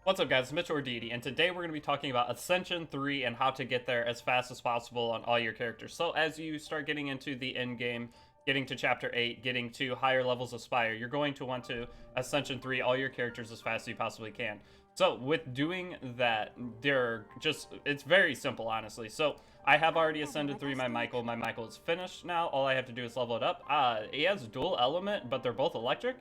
What's up, guys? It's Mitch or Deity, and today we're going to be talking about Ascension 3 and how to get there as fast as possible on all your characters. So as you start getting into the end game, getting to Chapter 8, getting to higher levels of Spire, you're going to want to Ascension 3 all your characters as fast as you possibly can. So with doing that, it's very simple, honestly. So I have already Ascended 3 my Michael. My Michael is finished now. All I have to do is level it up. He has dual element, but they're both electric.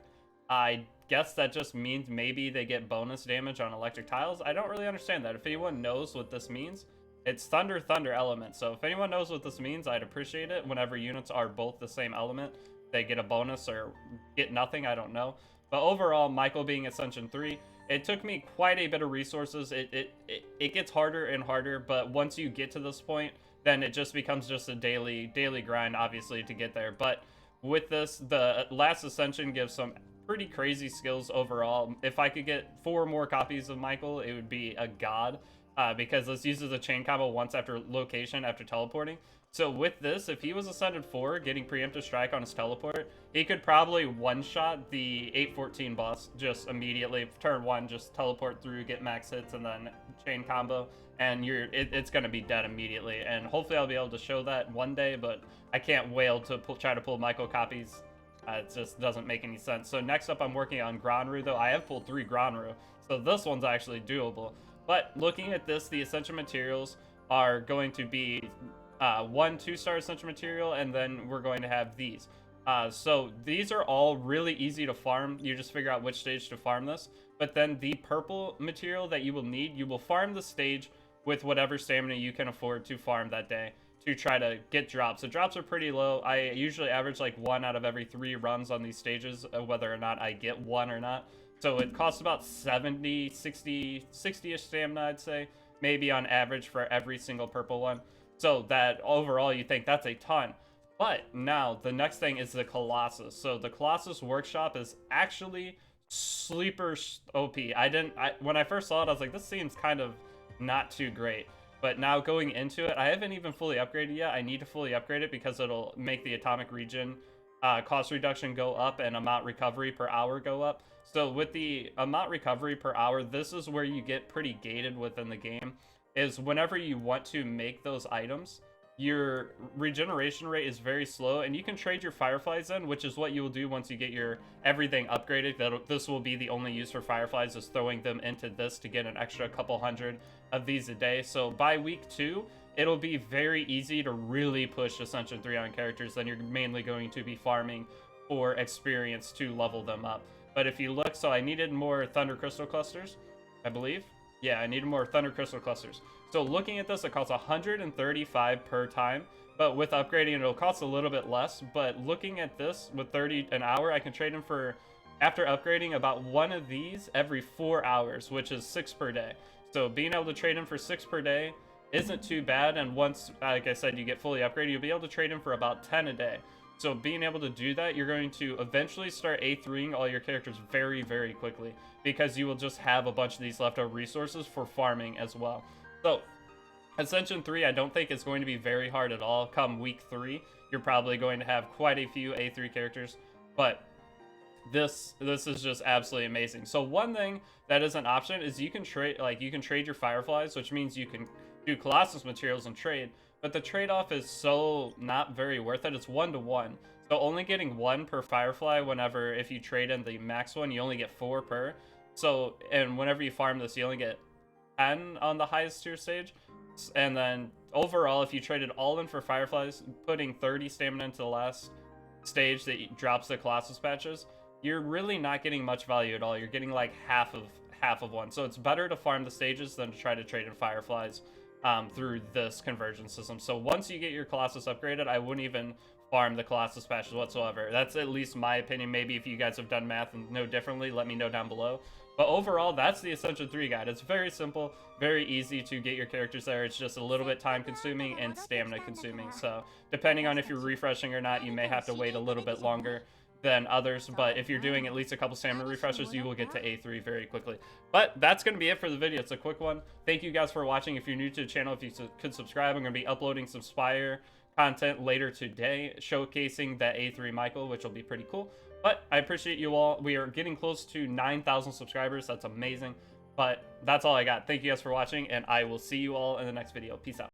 I guess that just means maybe they get bonus damage on electric tiles. I don't really understand that. If anyone knows what this means, it's thunder element. So if anyone knows what this means, I'd appreciate it. Whenever units are both the same element, they get a bonus or get nothing. I don't know. But overall, Michael being Ascension 3, it took me quite a bit of resources. It gets harder and harder, but once you get to this point, then it just becomes just a daily grind, obviously, to get there. But with this, the last Ascension gives some pretty crazy skills overall. If I could get 4 more copies of Michael, it would be a god, because this uses a chain combo once after location after teleporting. So with this, if he was Ascended 4, getting preemptive strike on his teleport, he could probably one-shot the 814 boss just immediately. Turn 1, just teleport through, get max hits, and then chain combo, and it's going to be dead immediately. And hopefully I'll be able to show that one day, but I can't wait to try to pull Michael copies. It just doesn't make any sense. So next up, I'm working on Granru, though. I have pulled 3 Granru, so this one's actually doable. But looking at this, the Ascension materials are going to be 1 2-star Ascension material, and then we're going to have these. So these are all really easy to farm. You just figure out which stage to farm this. But then the purple material that you will need, you will farm the stage with whatever stamina you can afford to farm that day to try to get drops. The drops are pretty low. I usually average like 1 out of every 3 runs on these stages, whether or not I get 1 or not. So it costs about 70, 60-ish stamina, I'd say, maybe on average for every single purple one. So that overall, you think that's a ton. But now the next thing is the Colossus. So the Colossus workshop is actually sleeper OP. When I first saw it, I was like, this seems kind of not too great. But now going into it, I haven't even fully upgraded yet. I need to fully upgrade it because it'll make the atomic regen cost reduction go up and amount recovery per hour go up. So with the amount recovery per hour, this is where you get pretty gated within the game, is whenever you want to make those items, your regeneration rate is very slow, and you can trade your fireflies in, which is what you will do once you get your everything upgraded. This will be the only use for fireflies, is throwing them into this to get an extra couple hundred of these a day. So by week 2, it'll be very easy to really push Ascension 3 on characters. Then you're mainly going to be farming for experience to level them up. But if you look, so I needed more Thunder Crystal Clusters, I believe. Yeah, I needed more Thunder Crystal Clusters. So looking at this, it costs 135 per time, but with upgrading, it'll cost a little bit less. But looking at this, with 30 an hour, I can trade them for, after upgrading, about 1 of these every 4 hours, which is 6 per day. So being able to trade them for 6 per day isn't too bad. And once, like I said, you get fully upgraded, you'll be able to trade them for about 10 a day. So being able to do that, you're going to eventually start A3ing all your characters very, very quickly, because you will just have a bunch of these leftover resources for farming as well. So Ascension 3, I don't think it's going to be very hard at all. Come week 3, you're probably going to have quite a few A3 characters, but this is just absolutely amazing. So one thing that is an option is you can trade your fireflies, which means you can do Colossus materials and trade, but the trade-off is so not very worth it. It's 1-to-1. So only getting 1 per firefly if you trade in the max one, you only get 4 per. So, and whenever you farm this, you only get 10 on the highest tier stage. And then overall, if you traded all in for fireflies, putting 30 stamina into the last stage that drops the Colossus patches, you're really not getting much value at all. You're getting like half of one. So it's better to farm the stages than to try to trade in fireflies through this conversion system. So once you get your Colossus upgraded, I wouldn't even farm the Colossus patches whatsoever. That's at least my opinion. Maybe if you guys have done math and know differently, let me know down below. But overall, that's the Ascension 3 guide. It's very simple, very easy to get your characters there. It's just a little bit time consuming and stamina consuming. So depending on if you're refreshing or not, you may have to wait a little bit longer than others, but if you're doing at least a couple stamina refreshers, you will get to A3 very quickly. But that's going to be it for the video. It's a quick one. Thank you guys for watching. If you're new to the channel, if you could subscribe. I'm going to be uploading some Spire content later today, showcasing that A3 Michael, which will be pretty cool. But I appreciate you all. We are getting close to 9,000 subscribers. That's amazing. But that's all I got. Thank you guys for watching, and I will see you all in the next video. Peace out.